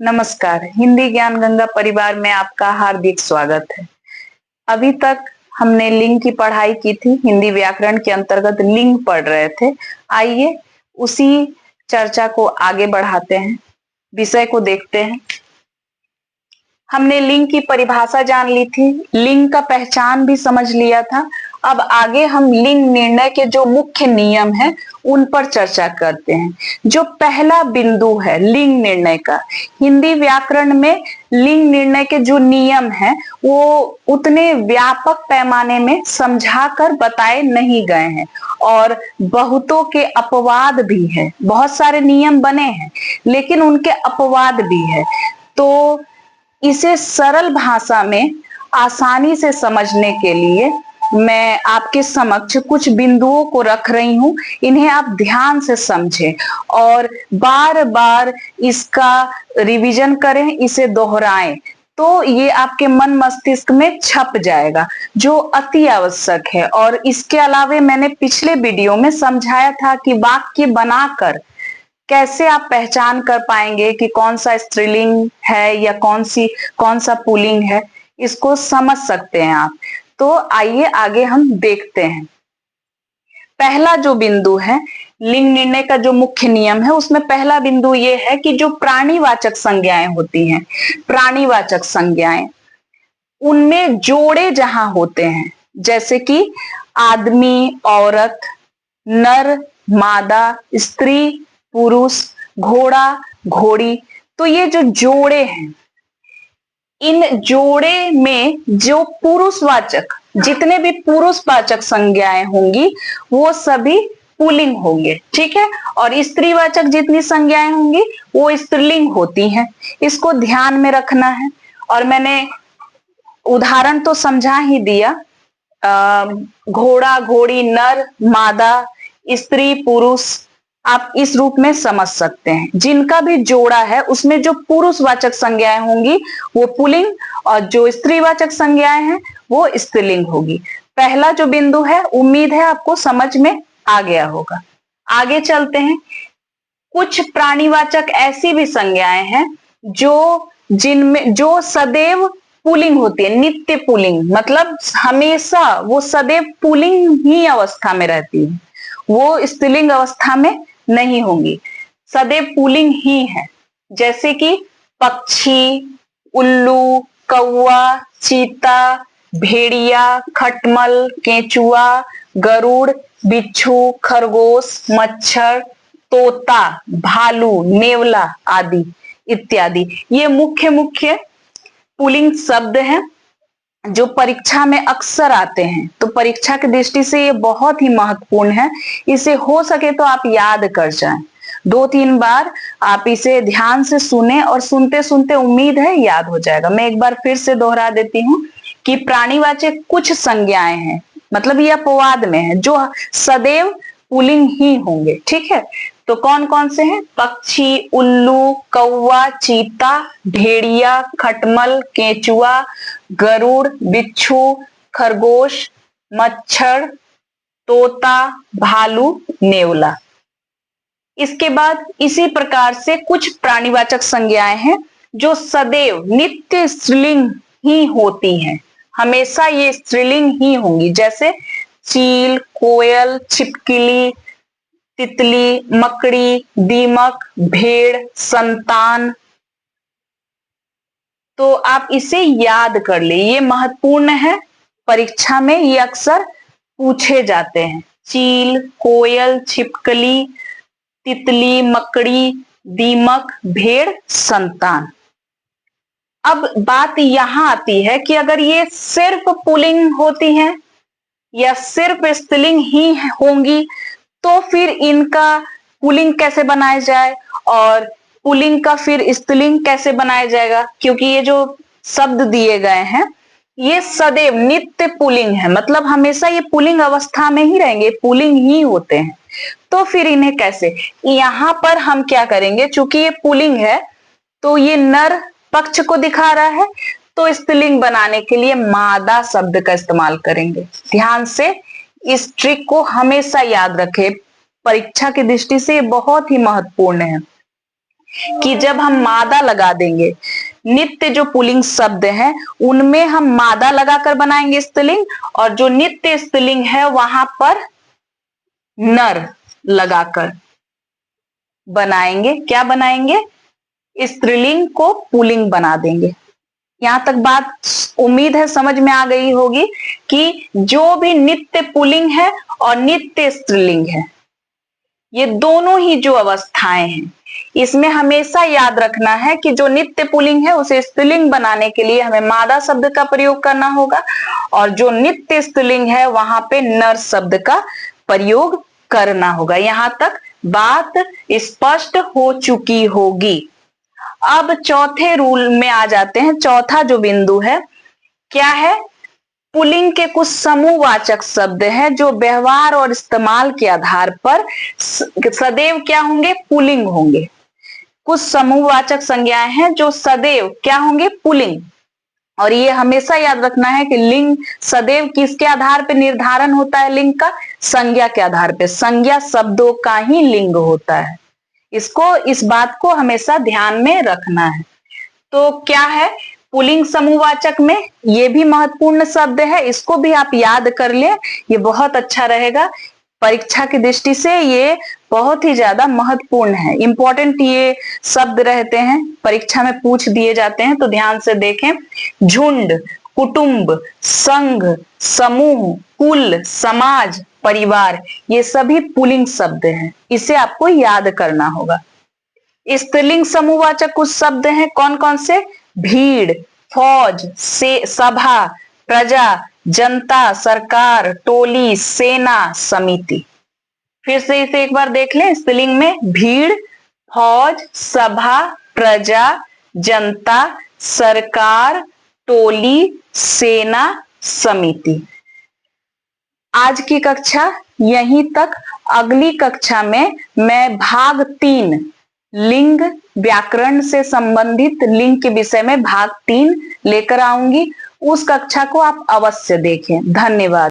नमस्कार। हिंदी ज्ञान गंगा परिवार में आपका हार्दिक स्वागत है। अभी तक हमने लिंग की पढ़ाई की थी। हिंदी व्याकरण के अंतर्गत लिंग पढ़ रहे थे। आइए उसी चर्चा को आगे बढ़ाते हैं, विषय को देखते हैं। हमने लिंग की परिभाषा जान ली थी, लिंग का पहचान भी समझ लिया था। अब आगे हम लिंग निर्णय के जो मुख्य नियम हैं उन पर चर्चा करते हैं। जो पहला बिंदु है लिंग निर्णय का, हिंदी व्याकरण में लिंग निर्णय के जो नियम हैं वो उतने व्यापक पैमाने में समझाकर बताए नहीं गए हैं और बहुतों के अपवाद भी है। बहुत सारे नियम बने हैं लेकिन उनके अपवाद भी है। तो इसे सरल भाषा में आसानी से समझने के लिए मैं आपके समक्ष कुछ बिंदुओं को रख रही हूं। इन्हें आप ध्यान से समझें और बार बार इसका रिवीजन करें, इसे दोहराएं, तो ये आपके मन मस्तिष्क में छप जाएगा, जो अति आवश्यक है। और इसके अलावा मैंने पिछले वीडियो में समझाया था कि वाक्य बनाकर कैसे आप पहचान कर पाएंगे कि कौन सा स्त्रीलिंग है या कौन सा पुल्लिंग है, इसको समझ सकते हैं आप। तो आइए आगे हम देखते हैं। पहला जो बिंदु है लिंग निर्णय का जो मुख्य नियम है उसमें पहला बिंदु ये है कि जो प्राणीवाचक संज्ञाएं होती हैं, प्राणीवाचक संज्ञाएं, उनमें जोड़े जहां होते हैं, जैसे कि आदमी, औरत, नर, मादा, स्त्री, पुरुष, घोड़ा, घोड़ी, तो ये जो जोड़े हैं, इन जोड़े में जो पुरुषवाचक, जितने भी पुरुषवाचक संज्ञाएं होंगी वो सभी पुल्लिंग होंगे, ठीक है। और स्त्रीवाचक जितनी संज्ञाएं होंगी वो स्त्रीलिंग होती हैं। इसको ध्यान में रखना है। और मैंने उदाहरण तो समझा ही दिया, घोड़ा, घोड़ी, नर, मादा, स्त्री, पुरुष, आप इस रूप में समझ सकते हैं। जिनका भी जोड़ा है उसमें जो पुरुषवाचक संज्ञाएं होंगी वो पुल्लिंग और जो स्त्रीवाचक संज्ञाएं हैं वो स्त्रीलिंग होगी। पहला जो बिंदु है, उम्मीद है आपको समझ में आ गया होगा। आगे चलते हैं। कुछ प्राणीवाचक ऐसी भी संज्ञाएं हैं जो सदैव पुल्लिंग होती है, नित्य पुल्लिंग, मतलब हमेशा वो सदैव पुल्लिंग ही अवस्था में रहती है, वो स्त्रीलिंग अवस्था में नहीं होंगी, सदैव पुल्लिंग ही है। जैसे कि पक्षी, उल्लू, कौवा, चीता, भेड़िया, खटमल, केंचुआ, गरुड़, बिच्छू, खरगोश, मच्छर, तोता, भालू, नेवला आदि इत्यादि। ये मुख्य मुख्य पुल्लिंग शब्द हैं जो परीक्षा में अक्सर आते हैं। तो परीक्षा की दृष्टि से ये बहुत ही महत्वपूर्ण है। इसे हो सके तो आप याद कर जाएं, 2-3 बार आप इसे ध्यान से सुने और सुनते सुनते उम्मीद है याद हो जाएगा। मैं एक बार फिर से दोहरा देती हूँ कि प्राणीवाचक कुछ संज्ञाएं हैं, मतलब ये अपवाद में है, जो सदैव पुल्लिंग ही होंगे, ठीक है। तो कौन कौन से हैं? पक्षी, उल्लू, कौवा, चीता, भेड़िया, खटमल, केंचुआ, गरुड़, बिच्छू, खरगोश, मच्छर, तोता, भालू, नेवला। इसके बाद इसी प्रकार से कुछ प्राणीवाचक संज्ञाएं हैं जो सदैव नित्य स्त्रीलिंग ही होती हैं, हमेशा ये स्त्रीलिंग ही होंगी, जैसे चील, कोयल, छिपकली, तितली, मकड़ी, दीमक, भेड़, संतान। तो आप इसे याद कर ले, ये महत्वपूर्ण है, परीक्षा में ये अक्सर पूछे जाते हैं। चील, कोयल, छिपकली, तितली, मकड़ी, दीमक, भेड़, संतान। अब बात यहां आती है कि अगर ये सिर्फ पुल्लिंग होती हैं या सिर्फ स्त्रीलिंग ही होंगी तो फिर इनका पुल्लिंग कैसे बनाया जाए और पुल्लिंग का फिर स्त्रीलिंग कैसे बनाया जाएगा, क्योंकि ये जो शब्द दिए गए हैं ये सदैव नित्य पुल्लिंग है, मतलब हमेशा ये पुल्लिंग अवस्था में ही रहेंगे, पुल्लिंग ही होते हैं। तो फिर इन्हें कैसे, यहां पर हम क्या करेंगे, चूंकि ये पुल्लिंग है तो ये नर पक्ष को दिखा रहा है, तो स्त्रीलिंग बनाने के लिए मादा शब्द का इस्तेमाल करेंगे। ध्यान से इस ट्रिक को हमेशा याद रखें, परीक्षा की दृष्टि से बहुत ही महत्वपूर्ण है। कि जब हम मादा लगा देंगे, नित्य जो पुल्लिंग शब्द हैं उनमें हम मादा लगाकर बनाएंगे स्त्रीलिंग, और जो नित्य स्त्रीलिंग है वहां पर नर लगाकर बनाएंगे। क्या बनाएंगे? स्त्रीलिंग को पुल्लिंग बना देंगे। यहां तक बात उम्मीद है समझ में आ गई होगी कि जो भी नित्य पुल्लिंग है और नित्य स्त्रीलिंग है, ये दोनों ही जो अवस्थाएं हैं, इसमें हमेशा याद रखना है कि जो नित्य पुल्लिंग है उसे स्त्रीलिंग बनाने के लिए हमें मादा शब्द का प्रयोग करना होगा, और जो नित्य स्त्रीलिंग है वहां पे नर शब्द का प्रयोग करना होगा। यहां तक बात स्पष्ट हो चुकी होगी। अब चौथे रूल में आ जाते हैं। चौथा जो बिंदु है क्या है? पुल्लिंग के कुछ समूहवाचक शब्द हैं जो व्यवहार और इस्तेमाल के आधार पर सदैव क्या होंगे? पुल्लिंग होंगे। कुछ समूहवाचक संज्ञाएं हैं जो सदैव क्या होंगे? पुल्लिंग। और ये हमेशा याद रखना है कि लिंग सदैव किसके आधार पर निर्धारण होता है? लिंग का संज्ञा के आधार पर। संज्ञा शब्दों का ही लिंग होता है। इस बात को हमेशा ध्यान में रखना है। तो क्या है पुल्लिंग समूहवाचक में? ये भी महत्वपूर्ण शब्द है, इसको भी आप याद कर लें, ये बहुत अच्छा रहेगा। परीक्षा की दृष्टि से ये बहुत ही ज्यादा महत्वपूर्ण है, इंपॉर्टेंट ये शब्द रहते हैं, परीक्षा में पूछ दिए जाते हैं, तो ध्यान से देखें। झुंड, कुटुंब, संघ, समूह, कुल, समाज, परिवार, ये सभी पुल्लिंग शब्द हैं, इसे आपको याद करना होगा। स्त्रीलिंग समूहवाचक कुछ शब्द हैं, कौन कौन से? भीड़, फौज, सभा, प्रजा, जनता, सरकार, टोली, सेना, समिति। फिर से इसे एक बार देख लें। स्त्रीलिंग में भीड़, फौज, सभा, प्रजा, जनता, सरकार, टोली, सेना, समिति। आज की कक्षा यहीं तक। अगली कक्षा में मैं भाग 3 लिंग व्याकरण से संबंधित लिंग के विषय में भाग 3 लेकर आऊंगी। उस कक्षा को आप अवश्य देखें। धन्यवाद।